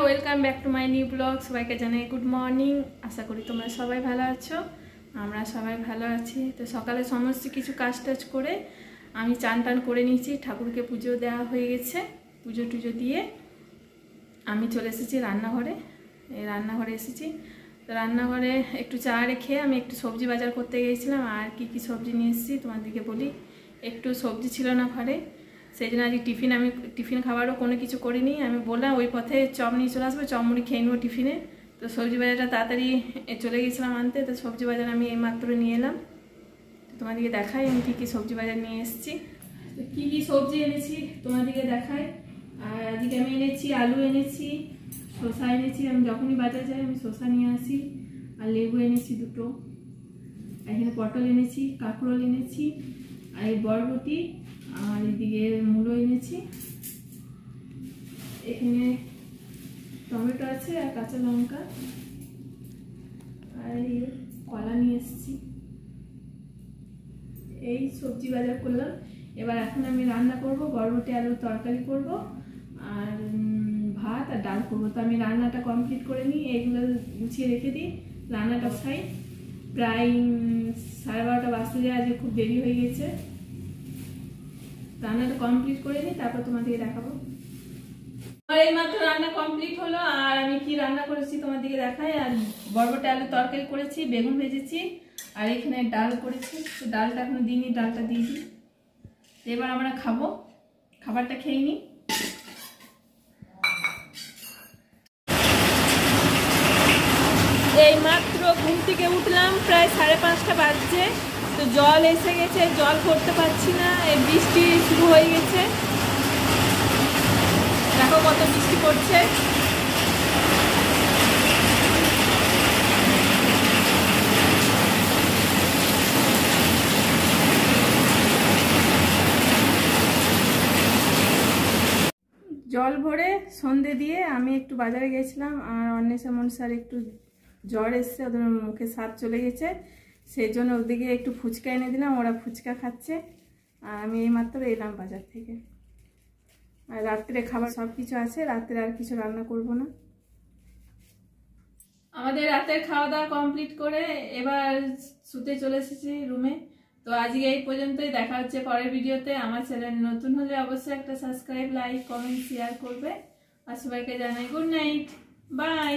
Welcome back to my new blog. সবাইকে জানাই good morning. আশা করি তোমরা সবাই ভালো আছো, আমরা সবাই ভালো আছি। তো সকালে সমস্ত কিছু কাজ টাজ করে আমি চান টান করে নিয়েছি, ঠাকুরকে পুজো দেওয়া হয়ে গেছে। পুজো টুজো দিয়ে আমি চলে এসেছি রান্নাঘরে। এই রান্নাঘরে এসেছি, তো রান্নাঘরে একটু চা রেখে আমি একটু সবজি বাজার করতে গিয়েছিলাম। আর কি সবজি নিয়ে এসেছি তোমাদেরকে বলি। একটু সবজি ছিল না ঘরে, সেই জন্য আজকে টিফিন খাবারও কোনো কিছু করিনি। আমি বললাম ওই পথে চপ নিয়ে চলে আসবো, চপ মুড়ি খেয়ে নেবো টিফিনে। তো সবজি বাজারটা তাড়াতাড়ি চলে গেছিলাম আনতে। তো সবজি বাজার আমি এইমাত্র নিয়ে এলাম, তোমাদেরকে দেখাই আমি কী সবজি বাজার নিয়ে এসেছি। তো কী সবজি এনেছি তোমাদেরকে দেখাই। আর আজকে আমি এনেছি আলু এনেছি, শসা এনেছি। আমি যখনই বাজার যাই আমি শসা নিয়ে আসি। আর লেবু এনেছি দুটো। এখানে পটল এনেছি, কাঁকরোল এনেছি, আর এই বরবটি, আর এদিকে মূলো এনেছি। এখানে টমেটো আছে আর কাঁচা লঙ্কা, আর এই কলা নিয়ে এসেছি। এই সবজি বাজার করলাম। এবার এখন আমি রান্না করব, বরবটি আলুর তরকারি করব, আর ভাত আর ডাল করবো। তো আমি রান্নাটা কমপ্লিট করে নিই, এইগুলো গুছিয়ে রেখে দিই, রান্নাটা খাই। প্রায় 12:30 বাজতে যায়, আজকে খুব দেরি হয়ে গেছে। রান্নাটা কমপ্লিট করে নিই, তারপর তোমাদেরকে দেখাবো। আমার এই মাত্র রান্না কমপ্লিট হলো, আর আমি কি রান্না করেছি তোমাদেরকে দেখাই। আর বরবটি আলু তরকারি করেছি, বেগুন ভেজেছি, আর এখানে ডাল করেছি। তো ডালটা এখনো দিইনি, ডালটা দিয়ে দিই। এবার আমরা খাবো, খাবারটা খেয়ে নিই। এই মাত্র ঘুম থেকে উঠলাম, প্রায় 5:30 বাজছে। তো জল এসে গেছে, জল করতে পারছি না, এই বৃষ্টি শুরু হয়ে গেছে। দেখো কত বৃষ্টি পড়ছে। জল ভরে সন্ধে দিয়ে আমি একটু বাজারে গেছিলাম। আর অন্বেষা মনসার একটু জ্বর এসছে, ওদের মুখে স্বাদ চলে গেছে, সেই জন্য ওদিকে একটু ফুচকা এনে দিলাম, ওরা ফুচকা খাচ্ছে। আর আমি এইমাত্র এলাম বাজার থেকে। আর রাত্রে খাবার সব কিছু আছে, রাত্রে আর কিছু রান্না করব না। আমাদের রাতের খাওয়া দাওয়া কমপ্লিট করে এবার শুতে চলে এসেছি রুমে। তো আজকে এই পর্যন্তই, দেখা হচ্ছে পরের ভিডিওতে। আমার চ্যানেল নতুন হলে অবশ্যই একটা সাবস্ক্রাইব, লাইক, কমেন্ট, শেয়ার করবে। আর সবাইকে জানাই গুড নাইট, বাই।